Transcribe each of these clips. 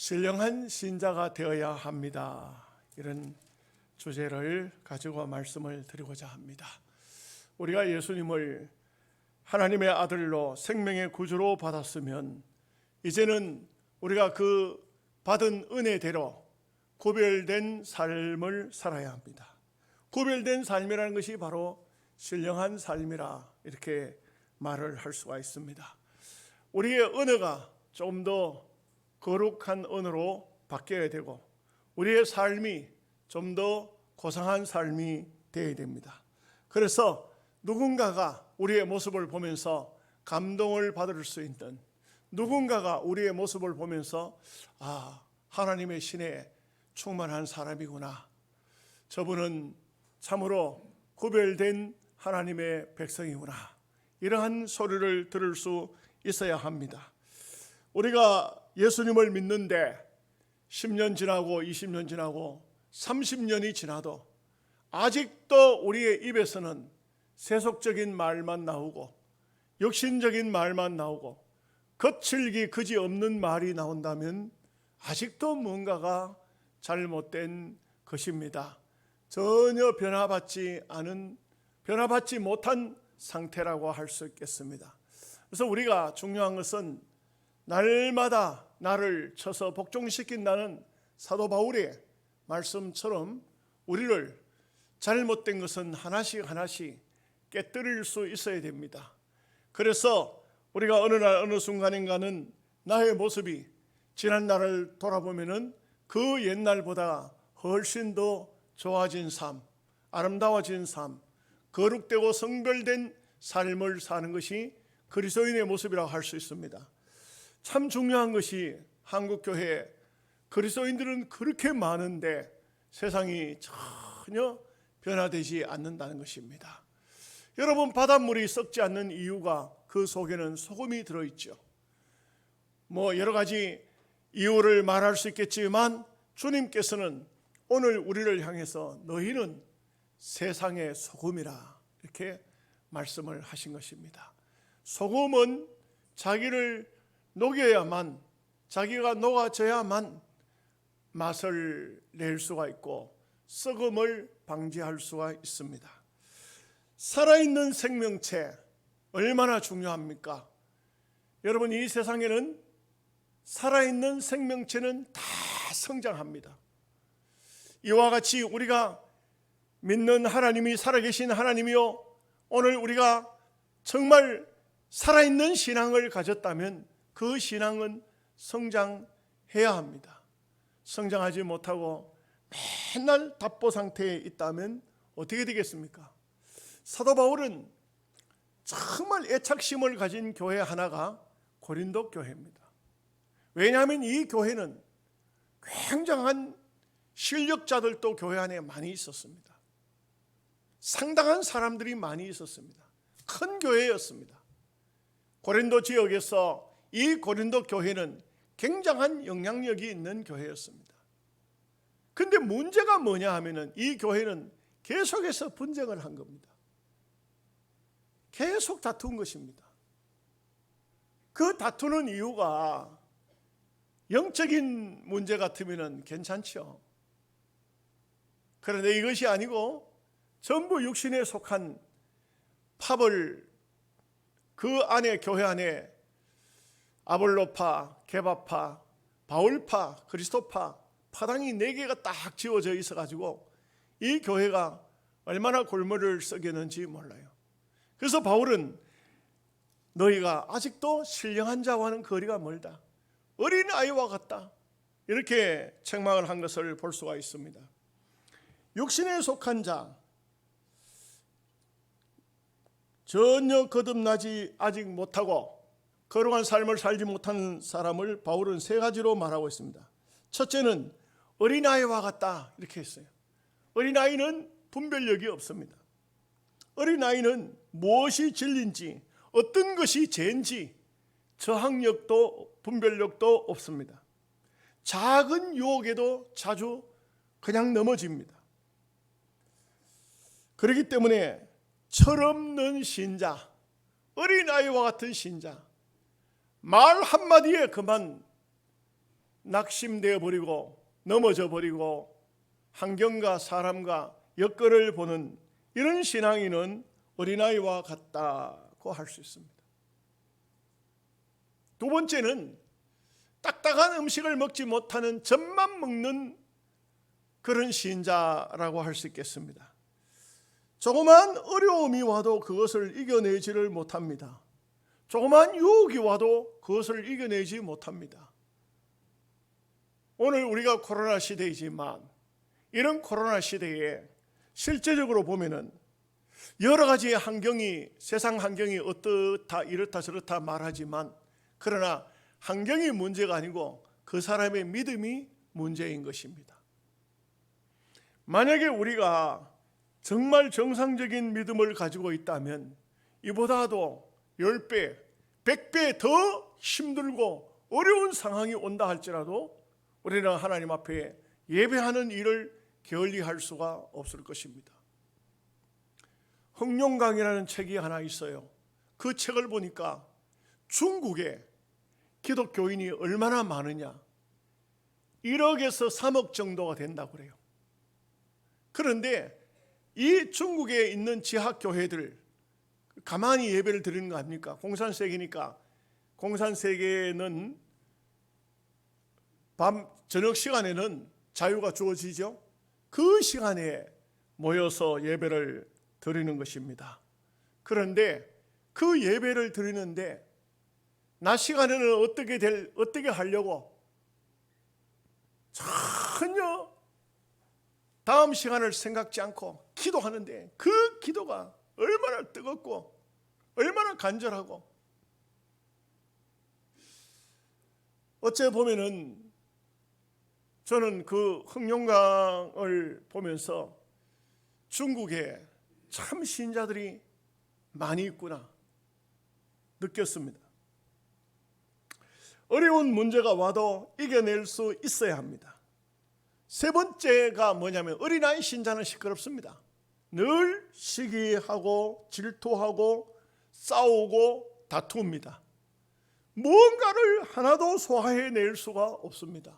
신령한 신자가 되어야 합니다. 이런 주제를 가지고 말씀을 드리고자 합니다. 우리가 예수님을 하나님의 아들로 생명의 구주로 받았으면 이제는 우리가 그 받은 은혜대로 구별된 삶을 살아야 합니다. 구별된 삶이라는 것이 바로 신령한 삶이라 이렇게 말을 할 수가 있습니다. 우리의 언어가 조금 더 거룩한 언어로 바뀌어야 되고 우리의 삶이 좀 더 고상한 삶이 되어야 됩니다. 그래서 누군가가 우리의 모습을 보면서 감동을 받을 수 있는, 누군가가 우리의 모습을 보면서 하나님의 신에 충만한 사람이구나, 저분은 참으로 구별된 하나님의 백성이구나, 이러한 소리를 들을 수 있어야 합니다. 우리가 예수님을 믿는데 10년 지나고 20년 지나고 30년이 지나도 아직도 우리의 입에서는 세속적인 말만 나오고 육신적인 말만 나오고 거칠기 그지없는 말이 나온다면 아직도 뭔가가 잘못된 것입니다. 전혀 변화받지 못한 상태라고 할 수 있겠습니다. 그래서 우리가 중요한 것은 날마다 나를 쳐서 복종시킨다는 사도 바울의 말씀처럼 우리를 잘못된 것은 하나씩 깨뜨릴 수 있어야 됩니다. 그래서 우리가 어느 날 어느 순간인가는 나의 모습이 지난 날을 돌아보면은 그 옛날보다 훨씬 더 좋아진 삶, 아름다워진 삶, 거룩되고 성별된 삶을 사는 것이 그리스도인의 모습이라고 할 수 있습니다. 참 중요한 것이 한국교회 그리스도인들은 그렇게 많은데 세상이 전혀 변화되지 않는다는 것입니다. 여러분, 바닷물이 썩지 않는 이유가 그 속에는 소금이 들어있죠. 여러 가지 이유를 말할 수 있겠지만 주님께서는 오늘 우리를 향해서 너희는 세상의 소금이라 이렇게 말씀을 하신 것입니다. 소금은 자기를 녹여야만, 자기가 녹아져야만 맛을 낼 수가 있고 썩음을 방지할 수가 있습니다. 살아있는 생명체 얼마나 중요합니까? 여러분, 이 세상에는 살아있는 생명체는 다 성장합니다. 이와 같이 우리가 믿는 하나님이 살아계신 하나님이요, 오늘 우리가 정말 살아있는 신앙을 가졌다면 그 신앙은 성장해야 합니다. 성장하지 못하고 맨날 답보 상태에 있다면 어떻게 되겠습니까? 사도 바울은 정말 애착심을 가진 교회 하나가 고린도 교회입니다. 왜냐하면 이 교회는 굉장한 실력자들도 교회 안에 많이 있었습니다. 상당한 사람들이 많이 있었습니다. 큰 교회였습니다. 고린도 지역에서 이 고린도 교회는 굉장한 영향력이 있는 교회였습니다. 그런데 문제가 뭐냐 하면은 이 교회는 계속해서 분쟁을 한 겁니다. 계속 다툰 것입니다. 그 다투는 이유가 영적인 문제 같으면 괜찮죠. 그런데 이것이 아니고 전부 육신에 속한 팝을 그 안에, 교회 안에 아볼로파, 게바파, 바울파, 그리스도파, 파당이 4개가 딱 지어져 있어가지고 이 교회가 얼마나 골머리를 썩였는지 몰라요. 그래서 바울은 너희가 아직도 신령한 자와는 거리가 멀다, 어린아이와 같다, 이렇게 책망을 한 것을 볼 수가 있습니다. 육신에 속한 자, 전혀 거듭나지 아직 못하고 거룩한 삶을 살지 못한 사람을 바울은 3가지로 말하고 있습니다. 첫째는 어린아이와 같다, 이렇게 했어요. 어린아이는 분별력이 없습니다. 어린아이는 무엇이 진리인지, 어떤 것이 죄인지 저항력도 분별력도 없습니다. 작은 유혹에도 자주 그냥 넘어집니다. 그렇기 때문에 철없는 신자, 어린아이와 같은 신자, 말 한마디에 그만 낙심되어 버리고 넘어져 버리고 환경과 사람과 여건을 보는 이런 신앙인은 어린아이와 같다고 할 수 있습니다. 두 번째는 딱딱한 음식을 먹지 못하는 젖만 먹는 그런 신자라고 할 수 있겠습니다. 조그만 어려움이 와도 그것을 이겨내지를 못합니다. 조그만 유혹이 와도 그것을 이겨내지 못합니다. 오늘 우리가 코로나 시대이지만 이런 코로나 시대에 실제적으로 보면은 여러 가지 환경이, 세상 환경이 어떻다 이렇다 저렇다 말하지만 그러나 환경이 문제가 아니고 그 사람의 믿음이 문제인 것입니다. 만약에 우리가 정말 정상적인 믿음을 가지고 있다면 이보다도 10배, 100배 더 힘들고 어려운 상황이 온다 할지라도 우리는 하나님 앞에 예배하는 일을 게을리할 수가 없을 것입니다. 흥룡강이라는 책이 하나 있어요. 그 책을 보니까 중국에 기독교인이 얼마나 많으냐, 1억에서 3억 정도가 된다고 그래요. 그런데 이 중국에 있는 지하교회들 가만히 예배를 드리는 거 아닙니까? 공산세계니까. 공산세계는 밤 저녁 시간에는 자유가 주어지죠. 그 시간에 모여서 예배를 드리는 것입니다. 그런데 그 예배를 드리는데 낮 시간에는 어떻게 하려고 전혀 다음 시간을 생각지 않고 기도하는데 그 기도가 얼마나 뜨겁고 얼마나 간절하고, 어째 보면은 저는 그 흥룡강을 보면서 중국에 참 신자들이 많이 있구나 느꼈습니다. 어려운 문제가 와도 이겨낼 수 있어야 합니다. 세 번째가 뭐냐면 어린아이 신자는 시끄럽습니다. 늘 시기하고 질투하고 싸우고 다툽니다. 무언가를 하나도 소화해낼 수가 없습니다.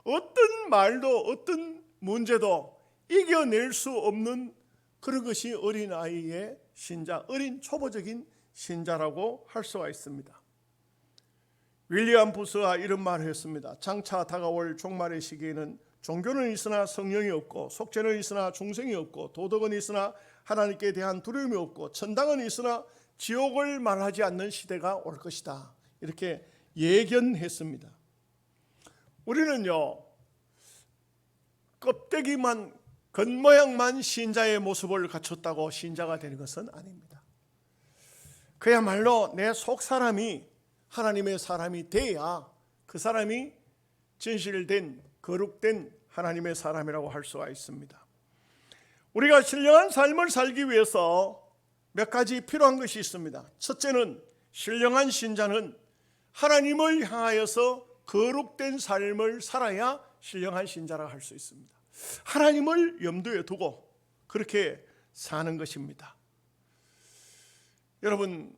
어떤 말도 어떤 문제도 이겨낼 수 없는 그런 것이 어린아이의 신자, 어린 초보적인 신자라고 할 수가 있습니다. 윌리엄 부스가 이런 말을 했습니다. 장차 다가올 종말의 시기에는 종교는 있으나 성령이 없고, 속죄는 있으나 중생이 없고, 도덕은 있으나 하나님께 대한 두려움이 없고, 천당은 있으나 지옥을 말하지 않는 시대가 올 것이다. 이렇게 예견했습니다. 우리는요, 껍데기만, 겉모양만 신자의 모습을 갖췄다고 신자가 되는 것은 아닙니다. 그야말로 내 속 사람이 하나님의 사람이 돼야 그 사람이 진실된, 거룩된 하나님의 사람이라고 할 수가 있습니다. 우리가 신령한 삶을 살기 위해서 몇 가지 필요한 것이 있습니다. 첫째는 신령한 신자는 하나님을 향하여서 거룩된 삶을 살아야 신령한 신자라고 할 수 있습니다. 하나님을 염두에 두고 그렇게 사는 것입니다. 여러분,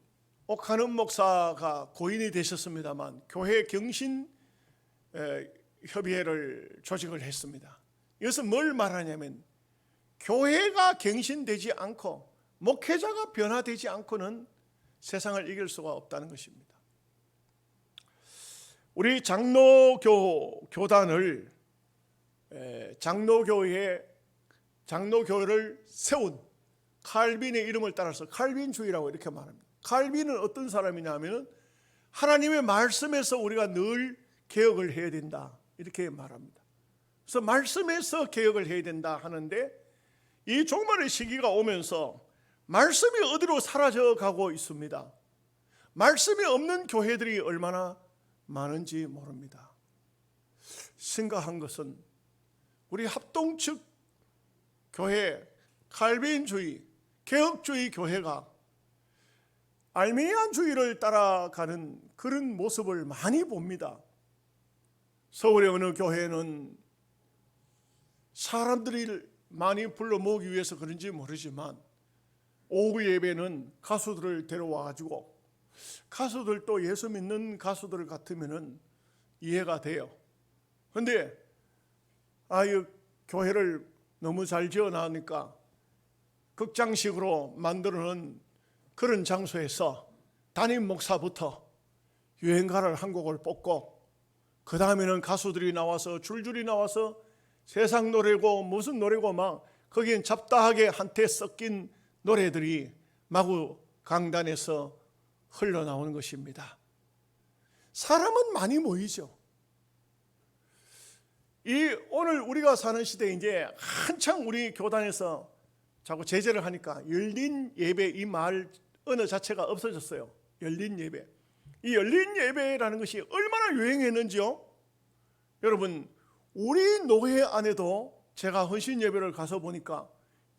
옥하는 목사가 고인이 되셨습니다만 교회 경신 협의회를 조직을 했습니다. 이것은 뭘 말하냐면 교회가 갱신되지 않고 목회자가 변화되지 않고는 세상을 이길 수가 없다는 것입니다. 우리 장로교단을 장로교회를 세운 칼빈의 이름을 따라서 칼빈주의라고 이렇게 말합니다. 칼빈은 어떤 사람이냐면 하나님의 말씀에서 우리가 늘 개혁을 해야 된다 이렇게 말합니다. 그래서 말씀에서 개혁을 해야 된다 하는데 이 종말의 시기가 오면서 말씀이 어디로 사라져가고 있습니다. 말씀이 없는 교회들이 얼마나 많은지 모릅니다. 심각한 것은 우리 합동 측 교회, 칼빈주의, 개혁주의 교회가 알미니안주의를 따라가는 그런 모습을 많이 봅니다. 서울의 어느 교회는 사람들이 많이 불러 모으기 위해서 그런지 모르지만 오후 예배는 가수들을 데려와가지고 가수들도 예수 믿는 가수들 같으면 이해가 돼요. 근데 이 교회를 너무 잘 지어놨으니까 극장식으로 만들어놓은 그런 장소에서 담임 목사부터 유행가를 한 곡을 뽑고 그 다음에는 가수들이 나와서 줄줄이 나와서 세상 노래고 무슨 노래고 막 거기엔 잡다하게 한테 섞인 노래들이 마구 강단에서 흘러나오는 것입니다. 사람은 많이 모이죠. 오늘 우리가 사는 시대에 이제 한창 우리 교단에서 자꾸 제재를 하니까 열린 예배 이 말 언어 자체가 없어졌어요. 열린 예배. 이 열린 예배라는 것이 얼마나 유행했는지요. 여러분, 우리 노회 안에도 제가 헌신 예배를 가서 보니까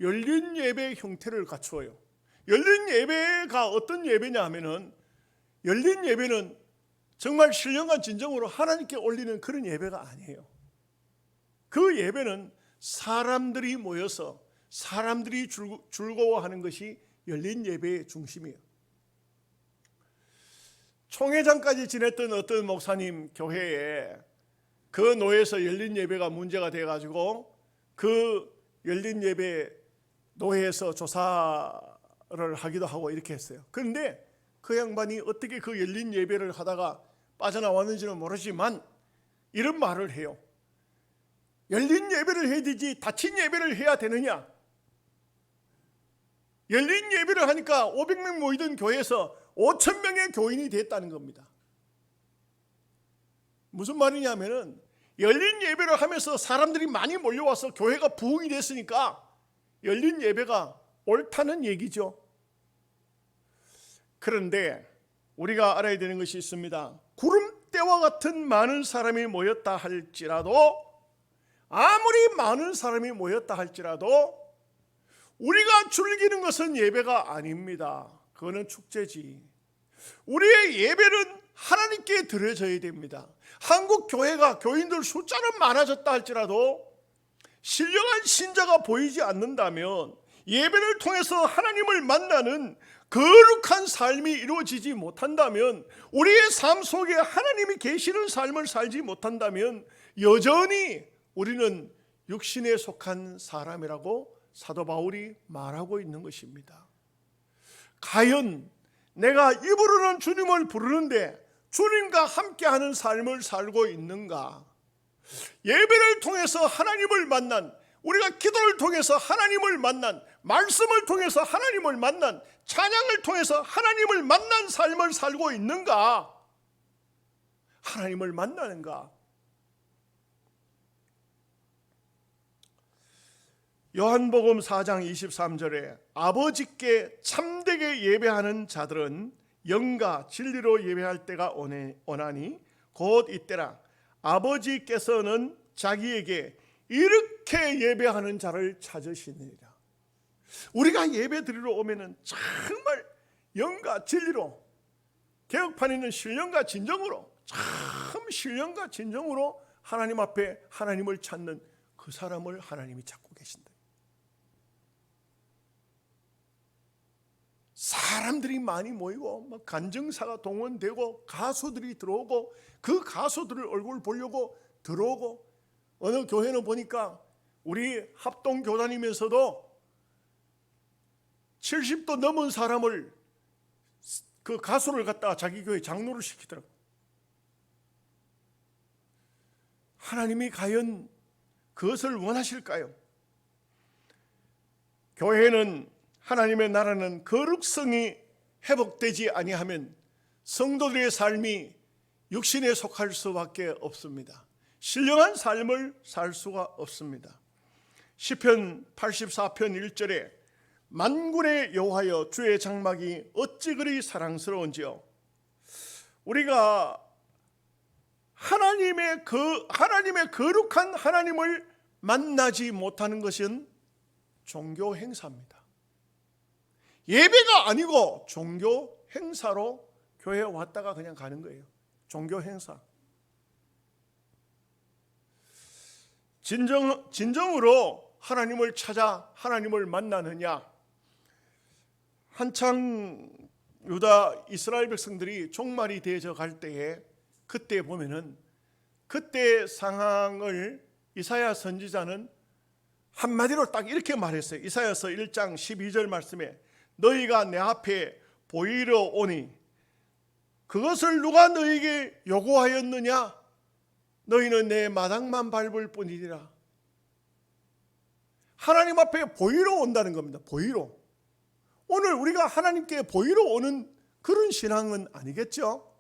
열린 예배 형태를 갖추어요. 열린 예배가 어떤 예배냐 하면은, 열린 예배는 정말 신령한 진정으로 하나님께 올리는 그런 예배가 아니에요. 그 예배는 사람들이 모여서 사람들이 즐거워하는 것이 열린 예배의 중심이에요. 총회장까지 지냈던 어떤 목사님 교회에 그 노회에서 열린 예배가 문제가 돼가지고 그 열린 예배 노회에서 조사를 하기도 하고 이렇게 했어요. 그런데 그 양반이 어떻게 그 열린 예배를 하다가 빠져나왔는지는 모르지만 이런 말을 해요. 열린 예배를 해야 되지 닫힌 예배를 해야 되느냐? 열린 예배를 하니까 500명 모이던 교회에서 5,000명의 교인이 됐다는 겁니다. 무슨 말이냐면은 열린 예배를 하면서 사람들이 많이 몰려와서 교회가 부흥이 됐으니까 열린 예배가 옳다는 얘기죠. 그런데 우리가 알아야 되는 것이 있습니다. 구름대와 같은 많은 사람이 모였다 할지라도, 아무리 많은 사람이 모였다 할지라도 우리가 즐기는 것은 예배가 아닙니다. 그거는 축제지. 우리의 예배는 하나님께 드려져야 됩니다. 한국 교회가 교인들 숫자는 많아졌다 할지라도 신령한 신자가 보이지 않는다면, 예배를 통해서 하나님을 만나는 거룩한 삶이 이루어지지 못한다면, 우리의 삶 속에 하나님이 계시는 삶을 살지 못한다면 여전히 우리는 육신에 속한 사람이라고 사도 바울이 말하고 있는 것입니다. 과연 내가 입으로는 주님을 부르는데 주님과 함께하는 삶을 살고 있는가? 예배를 통해서 하나님을 만난, 우리가 기도를 통해서 하나님을 만난, 말씀을 통해서 하나님을 만난, 찬양을 통해서 하나님을 만난 삶을 살고 있는가? 하나님을 만나는가? 요한복음 4장 23절에 아버지께 참되게 예배하는 자들은 영과 진리로 예배할 때가 오나니 곧 이때라. 아버지께서는 자기에게 이렇게 예배하는 자를 찾으시느니라. 우리가 예배 드리러 오면은 정말 영과 진리로, 개혁판에는 신령과 진정으로, 참 신령과 진정으로 하나님 앞에 하나님을 찾는 그 사람을 하나님이 찾고 계신다. 사람들이 많이 모이고 간증사가 동원되고 가수들이 들어오고 그 가수들을 얼굴 보려고 들어오고, 어느 교회는 보니까 우리 합동교 다니면서도 70도 넘은 사람을, 그 가수를 갖다가 자기 교회 장로를 시키더라고요. 하나님이 과연 그것을 원하실까요? 교회는, 하나님의 나라는 거룩성이 회복되지 아니하면 성도들의 삶이 육신에 속할 수밖에 없습니다. 신령한 삶을 살 수가 없습니다. 시편 84편 1절에 만군의 여호와여 주의 장막이 어찌 그리 사랑스러운지요. 우리가 하나님의 거룩한 하나님을 만나지 못하는 것은 종교 행사입니다. 예배가 아니고 종교 행사로 교회에 왔다가 그냥 가는 거예요. 종교 행사. 진정으로 하나님을 찾아 하나님을 만나느냐? 한창 유다 이스라엘 백성들이 종말이 되어져 갈 때에, 그때 보면은 그때 상황을 이사야 선지자는 한마디로 딱 이렇게 말했어요. 이사야서 1장 12절 말씀에 너희가 내 앞에 보이러 오니 그것을 누가 너희에게 요구하였느냐? 너희는 내 마당만 밟을 뿐이니라. 하나님 앞에 보이러 온다는 겁니다. 보이러. 오늘 우리가 하나님께 보이러 오는 그런 신앙은 아니겠죠?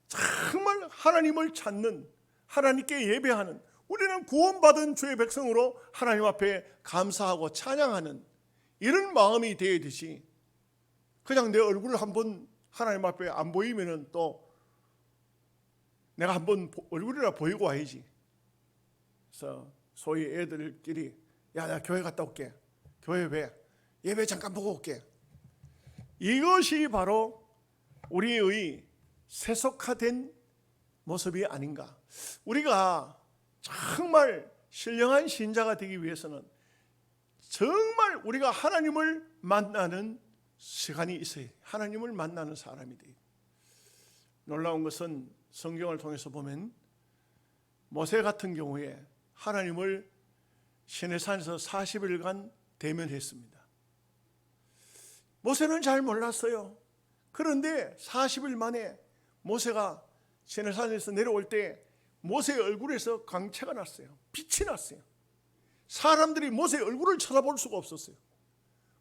정말 하나님을 찾는, 하나님께 예배하는, 우리는 구원받은 주의 백성으로 하나님 앞에 감사하고 찬양하는 이런 마음이 되듯이 그냥 내 얼굴을 한번 하나님 앞에 안 보이면은 또 내가 한번 얼굴이나 보이고 와야지. 그래서 소위 애들끼리 야, 나 교회 갔다 올게. 교회 왜? 예배 잠깐 보고 올게. 이것이 바로 우리의 세속화된 모습이 아닌가. 우리가 정말 신령한 신자가 되기 위해서는 정말 우리가 하나님을 만나는 시간이 있어야 돼. 하나님을 만나는 사람이 돼. 놀라운 것은 성경을 통해서 보면 모세 같은 경우에 하나님을 시내산에서 40일간 대면했습니다. 모세는 잘 몰랐어요. 그런데 40일 만에 모세가 시내산에서 내려올 때 모세의 얼굴에서 광채가 났어요. 빛이 났어요. 사람들이 모세의 얼굴을 쳐다볼 수가 없었어요.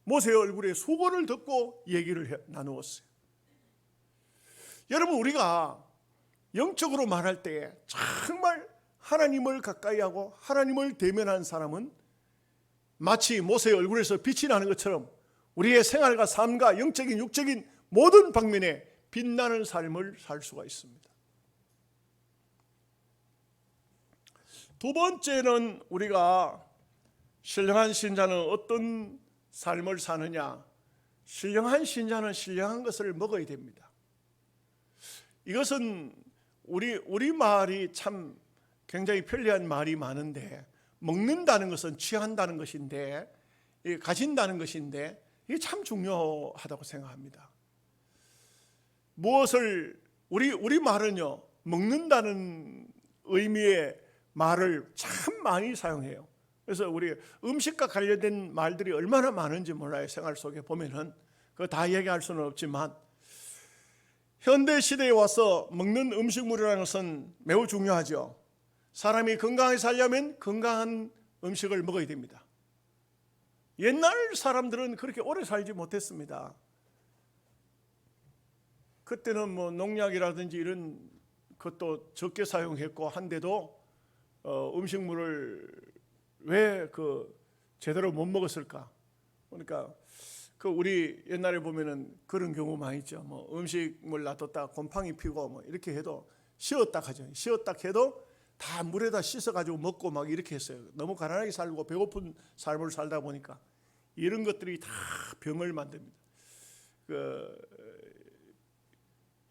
모세의 얼굴에 수고를 듣고 얘기를 나누었어요. 여러분, 우리가 영적으로 말할 때 정말 하나님을 가까이 하고 하나님을 대면한 사람은 마치 모세의 얼굴에서 빛이 나는 것처럼 우리의 생활과 삶과 영적인 육적인 모든 방면에 빛나는 삶을 살 수가 있습니다. 두 번째는 우리가 신령한 신자는 어떤 삶을 사느냐? 신령한 신자는 신령한 것을 먹어야 됩니다. 이것은 우리 말이 참 굉장히 편리한 말이 많은데, 먹는다는 것은 취한다는 것인데, 가진다는 것인데, 이게 참 중요하다고 생각합니다. 무엇을 우리 말은요, 먹는다는 의미의 말을 참 많이 사용해요. 그래서 우리 음식과 관련된 말들이 얼마나 많은지 몰라요. 생활 속에 보면은 그거 다 얘기할 수는 없지만, 현대 시대에 와서 먹는 음식물이라는 것은 매우 중요하죠. 사람이 건강하게 살려면 건강한 음식을 먹어야 됩니다. 옛날 사람들은 그렇게 오래 살지 못했습니다. 그때는 뭐 농약이라든지 이런 것도 적게 사용했고 한데도 음식물을 왜 제대로 못 먹었을까? 그러니까 우리 옛날에 보면은 그런 경우 많이 있죠. 뭐 음식물 놔뒀다 곰팡이 피고 뭐 이렇게 해도 쉬었다 하죠. 쉬었다 해도 다 물에다 씻어가지고 먹고 막 이렇게 했어요. 너무 가난하게 살고 배고픈 삶을 살다 보니까 이런 것들이 다 병을 만듭니다.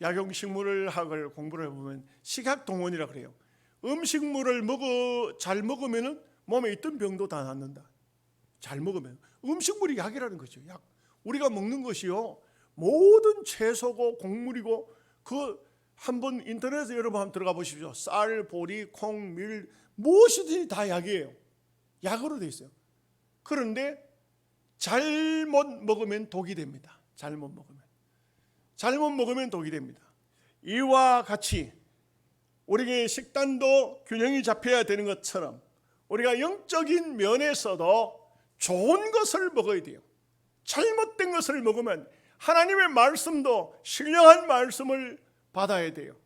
약용식물학을 공부를 해보면 식약동원이라 그래요. 음식물을 잘 먹으면은 몸에 있던 병도 다 낫는다. 잘 먹으면 음식물이 약이라는 거죠. 약. 우리가 먹는 것이요, 모든 채소고 곡물이고, 한번 인터넷에 여러분 한번 들어가 보십시오. 쌀, 보리, 콩, 밀, 무엇이든지 다 약이에요. 약으로 되어 있어요. 그런데 잘못 먹으면 독이 됩니다. 잘못 먹으면 독이 됩니다. 이와 같이 우리에게 식단도 균형이 잡혀야 되는 것처럼 우리가 영적인 면에서도 좋은 것을 먹어야 돼요. 잘못된 것을 먹으면 하나님의 말씀도 신령한 말씀을 받아야 돼요.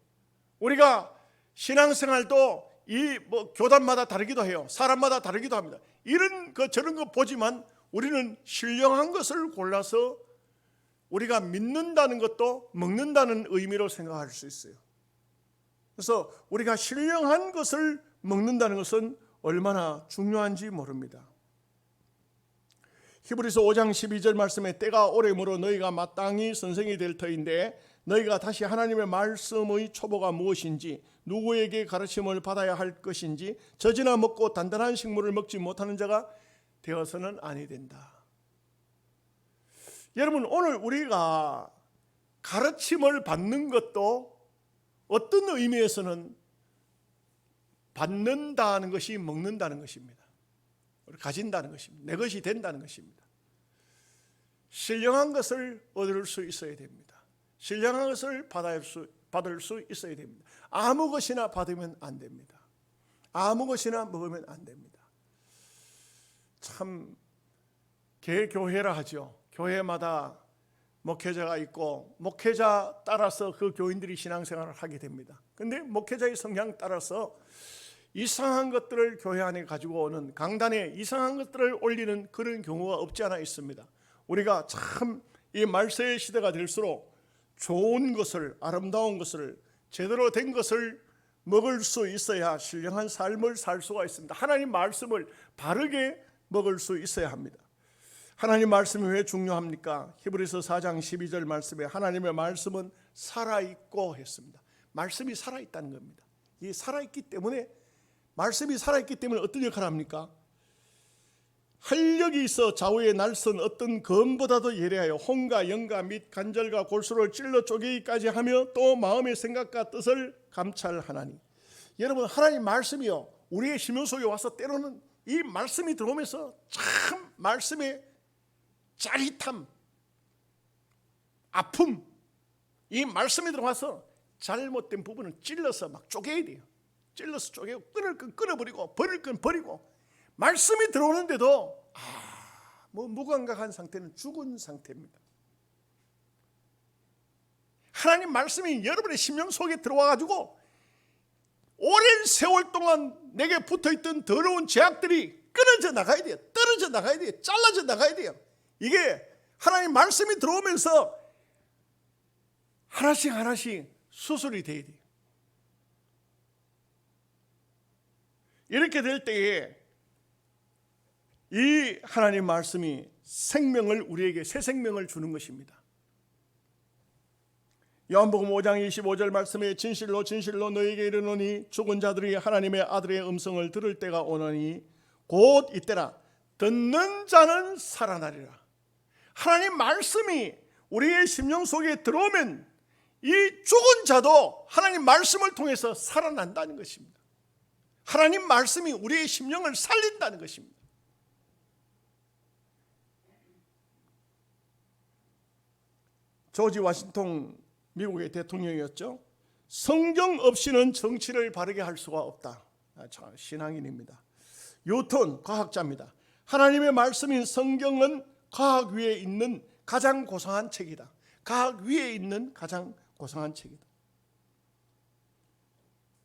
우리가 신앙생활도 교단마다 다르기도 해요. 사람마다 다르기도 합니다. 이런 저런 거 보지만 우리는 신령한 것을 골라서 우리가 믿는다는 것도 먹는다는 의미로 생각할 수 있어요. 그래서 우리가 신령한 것을 먹는다는 것은 얼마나 중요한지 모릅니다. 히브리서 5장 12절 말씀에 때가 오래므로 너희가 마땅히 선생이 될 터인데 너희가 다시 하나님의 말씀의 초보가 무엇인지 누구에게 가르침을 받아야 할 것인지 젖이나 먹고 단단한 식물을 먹지 못하는 자가 되어서는 아니 된다. 여러분, 오늘 우리가 가르침을 받는 것도 어떤 의미에서는 받는다는 것이 먹는다는 것입니다. 가진다는 것입니다. 내 것이 된다는 것입니다. 신령한 것을 얻을 수 있어야 됩니다. 신령한 것을 받을 수 있어야 됩니다. 아무 것이나 받으면 안 됩니다. 아무 것이나 먹으면 안 됩니다. 참 개교회라 하죠. 교회마다 목회자가 있고 목회자 따라서 그 교인들이 신앙생활을 하게 됩니다. 그런데 목회자의 성향 따라서 이상한 것들을 교회 안에 가지고 오는, 강단에 이상한 것들을 올리는 그런 경우가 없지 않아 있습니다. 우리가 참 이 말세의 시대가 될수록 좋은 것을, 아름다운 것을, 제대로 된 것을 먹을 수 있어야 신령한 삶을 살 수가 있습니다. 하나님 말씀을 바르게 먹을 수 있어야 합니다. 하나님 말씀이 왜 중요합니까? 히브리서 4장 12절 말씀에 하나님의 말씀은 살아있고 했습니다. 말씀이 살아있다는 겁니다. 이 살아있기 때문에, 말씀이 살아있기 때문에 어떤 역할을 합니까? 활력이 있어 좌우에 날선 어떤 검보다도 예리하여 혼과 영과 및 관절과 골수를 찔러 쪼개기까지 하며 또 마음의 생각과 뜻을 감찰하나니. 여러분, 하나님 말씀이요, 우리의 심령 속에 와서 때로는 이 말씀이 들어오면서 참 말씀의 짜릿함, 아픔, 이 말씀이 들어와서 잘못된 부분을 찔러서 막 쪼개야 돼요. 찔러서 쪼개고, 끊을 건 끊어버리고, 버릴 건 버리고. 말씀이 들어오는데도 무감각한 상태는 죽은 상태입니다. 하나님 말씀이 여러분의 심령 속에 들어와가지고 오랜 세월 동안 내게 붙어있던 더러운 죄악들이 끊어져 나가야 돼요. 떨어져 나가야 돼요. 잘라져 나가야 돼요. 이게 하나님 말씀이 들어오면서 하나씩 하나씩 수술이 돼야 돼요. 이렇게 될 때에 이 하나님 말씀이 생명을, 우리에게 새 생명을 주는 것입니다. 요한복음 5장 25절 말씀에 진실로 진실로 너에게 이르노니 죽은 자들이 하나님의 아들의 음성을 들을 때가 오나니 곧 이때라. 듣는 자는 살아나리라. 하나님 말씀이 우리의 심령 속에 들어오면 이 죽은 자도 하나님 말씀을 통해서 살아난다는 것입니다. 하나님 말씀이 우리의 심령을 살린다는 것입니다. 조지 워싱턴 미국의 대통령이었죠. 성경 없이는 정치를 바르게 할 수가 없다. 신앙인입니다. 뉴턴 과학자입니다. 하나님의 말씀인 성경은 과학 위에 있는 가장 고상한 책이다. 과학 위에 있는 가장 고상한 책이다.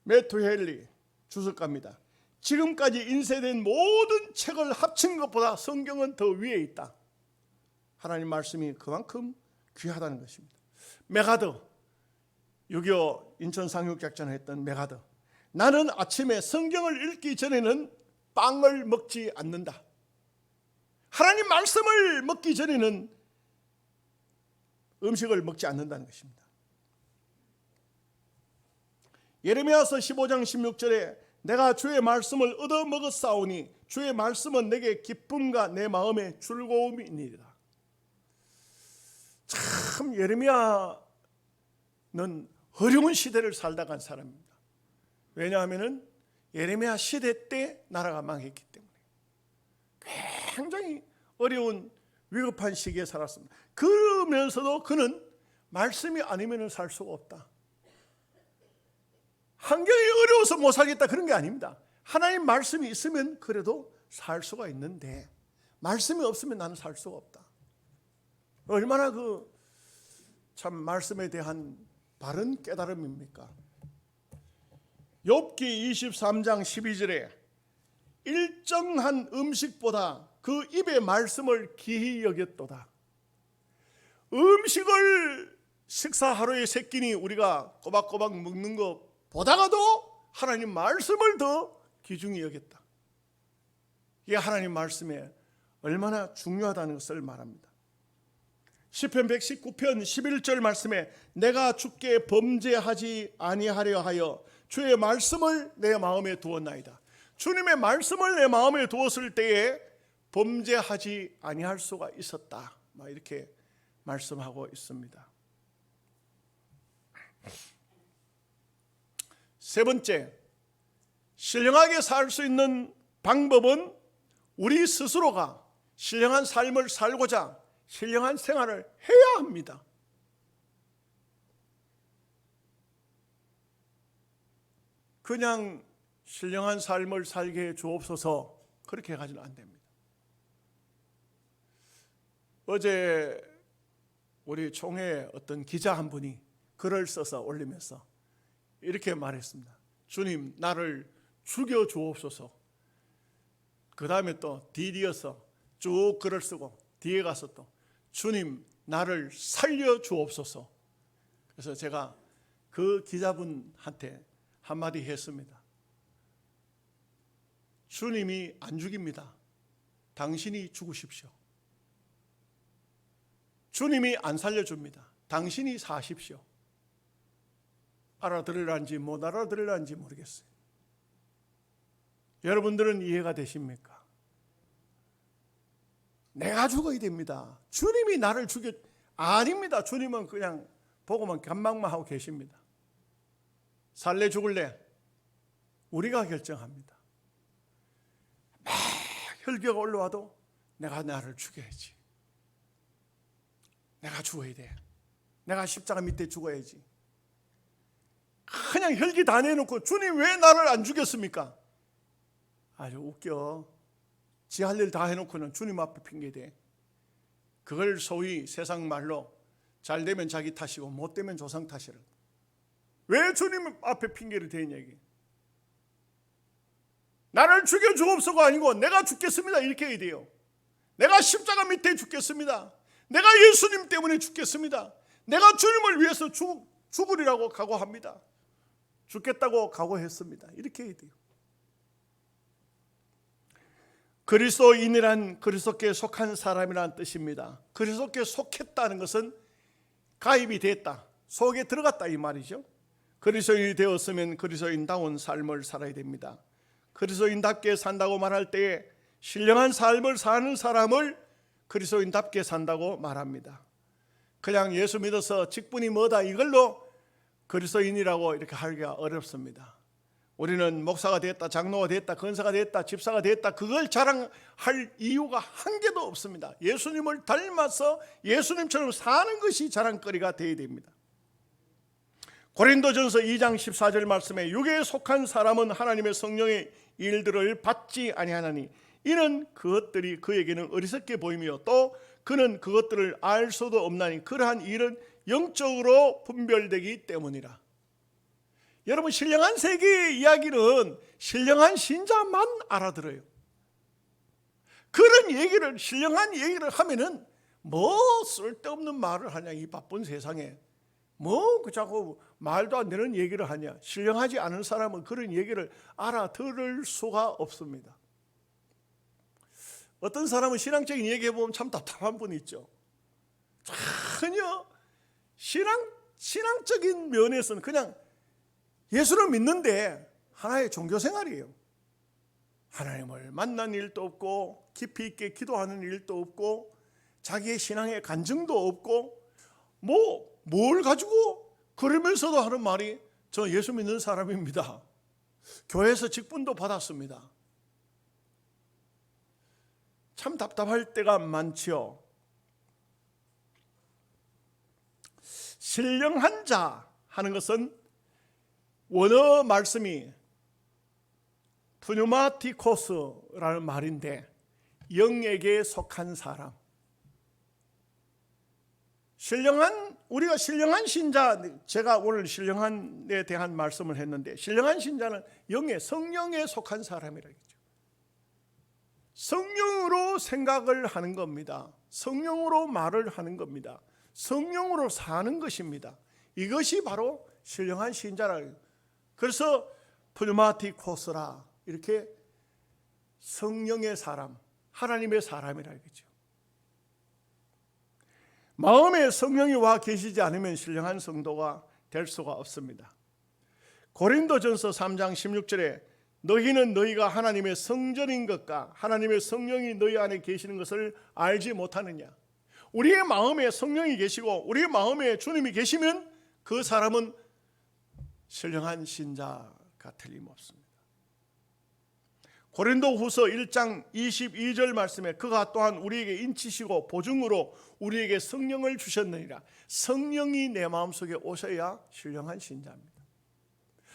매튜 헨리 주석가입니다. 지금까지 인쇄된 모든 책을 합친 것보다 성경은 더 위에 있다. 하나님 말씀이 그만큼 귀하다는 것입니다. 메가더, 6.25 인천 상륙작전을 했던 메가더. 나는 아침에 성경을 읽기 전에는 빵을 먹지 않는다. 하나님 말씀을 먹기 전에는 음식을 먹지 않는다는 것입니다. 예레미야서 15장 16절에 내가 주의 말씀을 얻어 먹었사오니 주의 말씀은 내게 기쁨과 내 마음의 즐거움이니라. 참 예레미야는 어려운 시대를 살다 간 사람입니다. 왜냐하면 예레미야 시대 때 나라가 망했기 때문에 굉장히 어려운 위급한 시기에 살았습니다. 그러면서도 그는 말씀이 아니면 살 수가 없다. 환경이 어려워서 못 살겠다 그런 게 아닙니다. 하나님 말씀이 있으면 그래도 살 수가 있는데 말씀이 없으면 나는 살 수가 없다. 얼마나 참 말씀에 대한 바른 깨달음입니까? 욥기 23장 12절에 일정한 음식보다 그 입의 말씀을 귀히 여겼도다. 음식을 식사 하루에 3끼니 우리가 꼬박꼬박 먹는 것보다가도 하나님 말씀을 더 귀중히 여겼다. 이게 하나님 말씀에 얼마나 중요하다는 것을 말합니다. 시편 119편 11절 말씀에 내가 주께 범죄하지 아니하려 하여 주의 말씀을 내 마음에 두었나이다. 주님의 말씀을 내 마음에 두었을 때에 범죄하지 아니할 수가 있었다. 이렇게 말씀하고 있습니다. 세 번째, 신령하게 살 수 있는 방법은 우리 스스로가 신령한 삶을 살고자 신령한 생활을 해야 합니다. 그냥 신령한 삶을 살게 해 주옵소서 그렇게 가지는 안 됩니다. 어제 우리 총회 어떤 기자 한 분이 글을 써서 올리면서 이렇게 말했습니다. 주님, 나를 죽여 주옵소서. 그 다음에 또 뒤이어서 쭉 글을 쓰고 뒤에 가서 또 주님, 나를 살려 주옵소서. 그래서 제가 그 기자분한테 한마디 했습니다. 주님이 안 죽입니다. 당신이 죽으십시오. 주님이 안 살려줍니다. 당신이 사십시오. 알아들으란지 못 알아들으란지 모르겠어요. 여러분들은 이해가 되십니까? 내가 죽어야 됩니다. 주님이 나를 죽여, 아닙니다. 주님은 그냥 보고만 감망만 하고 계십니다. 살래 죽을래 우리가 결정합니다. 막 혈기가 올라와도 내가 나를 죽여야지. 내가 죽어야 돼. 내가 십자가 밑에 죽어야지. 그냥 혈기 다 내놓고 주님 왜 나를 안 죽였습니까? 아주 웃겨. 지 할 일 다 해놓고는 주님 앞에 핑계대. 그걸 소위 세상 말로 잘 되면 자기 탓이고 못 되면 조상 탓이라. 왜 주님 앞에 핑계를 대냐 이게. 나를 죽여 주옵소서가 아니고 내가 죽겠습니다 이렇게 해야 돼요. 내가 십자가 밑에 죽겠습니다. 내가 예수님 때문에 죽겠습니다. 내가 주님을 위해서 죽으리라고 각오합니다. 죽겠다고 각오했습니다. 이렇게 해야 돼요. 그리스도인이란 그리스도께 속한 사람이라는 뜻입니다. 그리스도께 속했다는 것은 가입이 됐다, 속에 들어갔다 이 말이죠. 그리스도인이 되었으면 그리스도인다운 삶을 살아야 됩니다. 그리스도인답게 산다고 말할 때에 신령한 삶을 사는 사람을 그리스도인답게 산다고 말합니다. 그냥 예수 믿어서 직분이 뭐다 이걸로 그리스도인이라고 이렇게 하기가 어렵습니다. 우리는 목사가 됐다, 장로가 됐다, 권사가 됐다, 집사가 됐다 그걸 자랑할 이유가 한 개도 없습니다. 예수님을 닮아서 예수님처럼 사는 것이 자랑거리가 되어야 됩니다. 고린도전서 2장 14절 말씀에 육에 속한 사람은 하나님의 성령의 일들을 받지 아니하나니 이는 그것들이 그에게는 어리석게 보이며 또 그는 그것들을 알 수도 없나니 그러한 일은 영적으로 분별되기 때문이라. 여러분, 신령한 세계의 이야기는 신령한 신자만 알아들어요. 그런 얘기를, 신령한 얘기를 하면은 뭐 쓸데없는 말을 하냐, 이 바쁜 세상에 뭐 자꾸 말도 안 되는 얘기를 하냐. 신령하지 않은 사람은 그런 얘기를 알아들을 수가 없습니다. 어떤 사람은 신앙적인 얘기 해보면 참 답답한 분이 있죠. 전혀 신앙적인 면에서는 그냥 예수를 믿는데 하나의 종교생활이에요. 하나님을 만난 일도 없고 깊이 있게 기도하는 일도 없고 자기의 신앙의 간증도 없고 뭘 가지고 그러면서도 하는 말이 저 예수 믿는 사람입니다. 교회에서 직분도 받았습니다. 참 답답할 때가 많지요. 신령한 자 하는 것은 원어 말씀이 푸뉴마티코스라는 말인데 영에게 속한 사람. 우리가 신령한 신자, 제가 오늘 신령한에 대한 말씀을 했는데 신령한 신자는 영의 성령에 속한 사람이라겠죠. 성령으로 생각을 하는 겁니다. 성령으로 말을 하는 겁니다. 성령으로 사는 것입니다. 이것이 바로 신령한 신자라. 그래서 푸뉴마티코스라 이렇게 성령의 사람, 하나님의 사람이라겠죠. 마음에 성령이 와 계시지 않으면 신령한 성도가 될 수가 없습니다. 고린도전서 3장 16절에 너희는 너희가 하나님의 성전인 것과 하나님의 성령이 너희 안에 계시는 것을 알지 못하느냐. 우리의 마음에 성령이 계시고 우리의 마음에 주님이 계시면 그 사람은 신령한 신자가 틀림없습니다. 고린도후서 1장 22절 말씀에 그가 또한 우리에게 인치시고 보증으로 우리에게 성령을 주셨느니라. 성령이 내 마음속에 오셔야 신령한 신자입니다.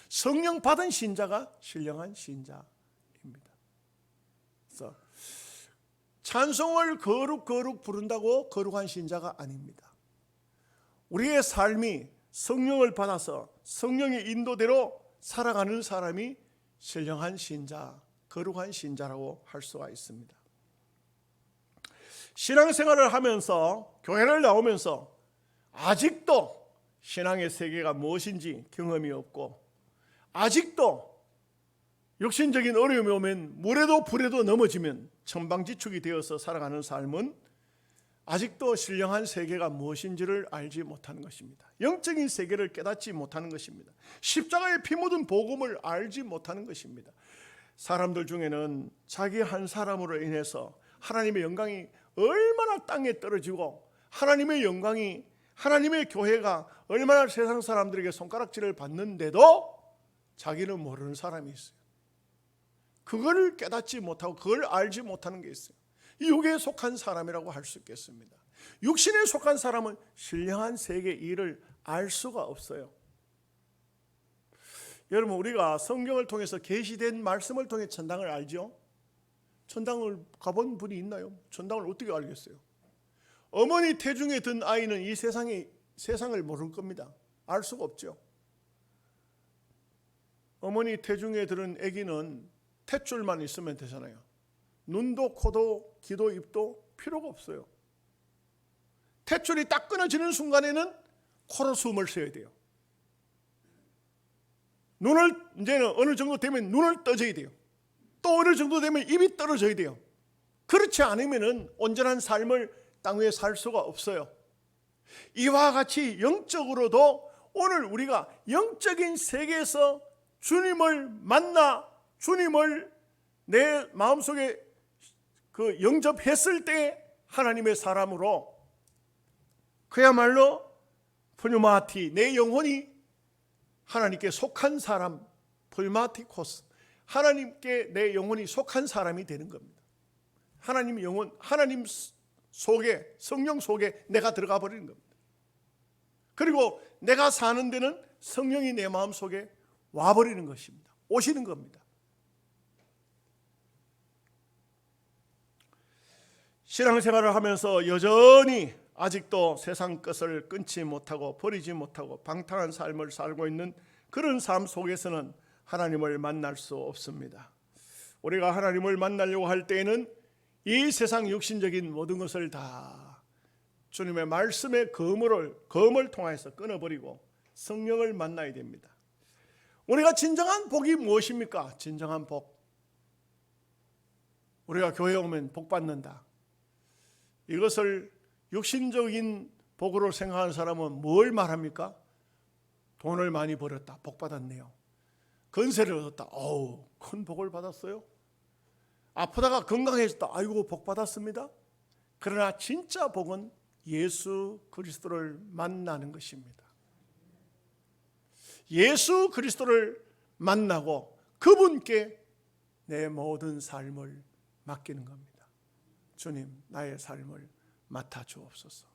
성령 받은 신자가 신령한 신자입니다. 그래서 찬송을 거룩 부른다고 거룩한 신자가 아닙니다. 우리의 삶이 성령을 받아서 성령의 인도대로 살아가는 사람이 신령한 신자, 거룩한 신자라고 할 수가 있습니다. 신앙생활을 하면서 교회를 나오면서 아직도 신앙의 세계가 무엇인지 경험이 없고 아직도 육신적인 어려움이 오면 물에도 불에도 넘어지면 천방지축이 되어서 살아가는 삶은 아직도 신령한 세계가 무엇인지를 알지 못하는 것입니다. 영적인 세계를 깨닫지 못하는 것입니다. 십자가의 피 묻은 복음을 알지 못하는 것입니다. 사람들 중에는 자기 한 사람으로 인해서 하나님의 영광이 얼마나 땅에 떨어지고 하나님의 영광이, 하나님의 교회가 얼마나 세상 사람들에게 손가락질을 받는데도 자기는 모르는 사람이 있어요. 그걸 깨닫지 못하고 그걸 알지 못하는 게 있어요. 육에 속한 사람이라고 할 수 있겠습니다. 육신에 속한 사람은 신령한 세계 일을 알 수가 없어요. 여러분, 우리가 성경을 통해서 계시된 말씀을 통해 천당을 알죠? 천당을 가본 분이 있나요? 천당을 어떻게 알겠어요? 어머니 태중에 든 아이는 이 세상을 모를 겁니다. 알 수가 없죠. 어머니 태중에 들은 아기는 탯줄만 있으면 되잖아요. 눈도 코도 귀도 입도 필요가 없어요. 탯줄이 딱 끊어지는 순간에는 코로 숨을 쉬어야 돼요. 눈을 이제는 어느 정도 되면 눈을 떠져야 돼요. 또 어느 정도 되면 입이 떨어져야 돼요. 그렇지 않으면 온전한 삶을 땅 위에 살 수가 없어요. 이와 같이 영적으로도 오늘 우리가 영적인 세계에서 주님을 만나 주님을 내 마음속에 영접했을 때 하나님의 사람으로 그야말로 푸뉴마티, 내 영혼이 하나님께 속한 사람, 풀마티코스, 하나님께 내 영혼이 속한 사람이 되는 겁니다. 하나님 영혼, 하나님 속에, 성령 속에 내가 들어가 버리는 겁니다. 그리고 내가 사는 데는 성령이 내 마음 속에 와버리는 것입니다. 오시는 겁니다. 신앙생활을 하면서 여전히 아직도 세상 것을 끊지 못하고 버리지 못하고 방탕한 삶을 살고 있는 그런 삶 속에서는 하나님을 만날 수 없습니다. 우리가 하나님을 만나려고 할 때에는 이 세상 육신적인 모든 것을 다 주님의 말씀의 검을 통해서 끊어버리고 성령을 만나야 됩니다. 우리가 진정한 복이 무엇입니까? 진정한 복. 우리가 교회에 오면 복 받는다. 이것을 육신적인 복으로 생각하는 사람은 뭘 말합니까? 돈을 많이 벌었다. 복 받았네요. 건세를 얻었다. 어우, 큰 복을 받았어요. 아프다가 건강해졌다. 아이고, 복 받았습니다. 그러나 진짜 복은 예수 그리스도를 만나는 것입니다. 예수 그리스도를 만나고 그분께 내 모든 삶을 맡기는 겁니다. 주님, 나의 삶을 맡아 주옵소서.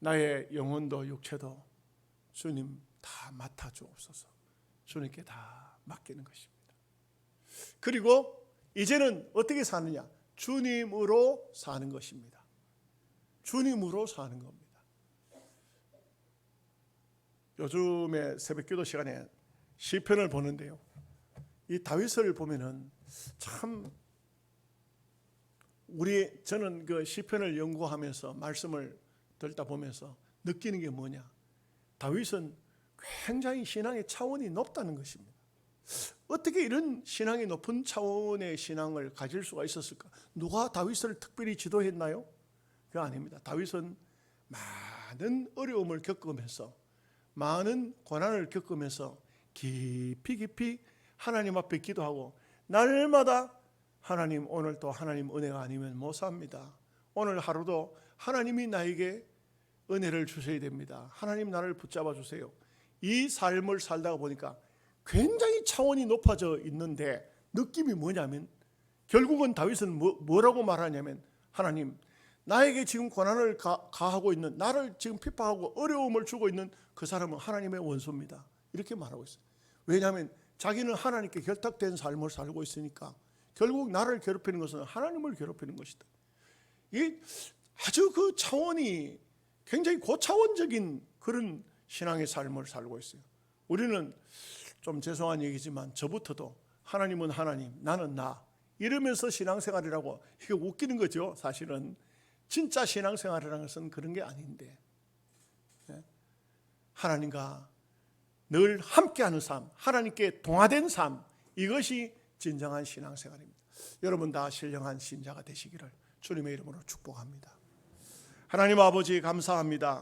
나의 영혼도 육체도 주님 다 맡아 주옵소서. 주님께 다 맡기는 것입니다. 그리고 이제는 어떻게 사느냐? 주님으로 사는 것입니다. 주님으로 사는 겁니다. 요즘에 새벽기도 시간에 시편을 보는데요, 이 다윗을 보면은 참 저는 그 시편을 연구하면서 말씀을 듣다 보면서 느끼는 게 뭐냐? 다윗은 굉장히 신앙의 차원이 높다는 것입니다. 어떻게 이런 신앙이 높은 차원의 신앙을 가질 수가 있었을까? 누가 다윗을 특별히 지도했나요? 그거 아닙니다. 다윗은 많은 어려움을 겪으면서 많은 고난을 겪으면서 깊이 하나님 앞에 기도하고 날마다 하나님, 오늘 또 하나님 은혜가 아니면 못 삽니다. 오늘 하루도 하나님이 나에게 은혜를 주셔야 됩니다. 하나님 나를 붙잡아 주세요. 이 삶을 살다가 보니까 굉장히 차원이 높아져 있는데 느낌이 뭐냐면 결국은 다윗은 뭐라고 말하냐면 하나님, 나에게 지금 고난을 가하고 있는, 나를 지금 핍박하고 어려움을 주고 있는 그 사람은 하나님의 원수입니다. 이렇게 말하고 있어요. 왜냐하면 자기는 하나님께 결탁된 삶을 살고 있으니까 결국 나를 괴롭히는 것은 하나님을 괴롭히는 것이다. 이 아주 그 차원이 굉장히 고차원적인 그런 신앙의 삶을 살고 있어요. 우리는 좀 죄송한 얘기지만 저부터도 하나님은 하나님, 나는 나 이러면서 신앙생활이라고, 이게 웃기는 거죠. 사실은 진짜 신앙생활이라는 것은 그런 게 아닌데, 하나님과 늘 함께하는 삶, 하나님께 동화된 삶, 이것이 진정한 신앙생활입니다. 여러분 다 신령한 신자가 되시기를 주님의 이름으로 축복합니다. 하나님 아버지 감사합니다.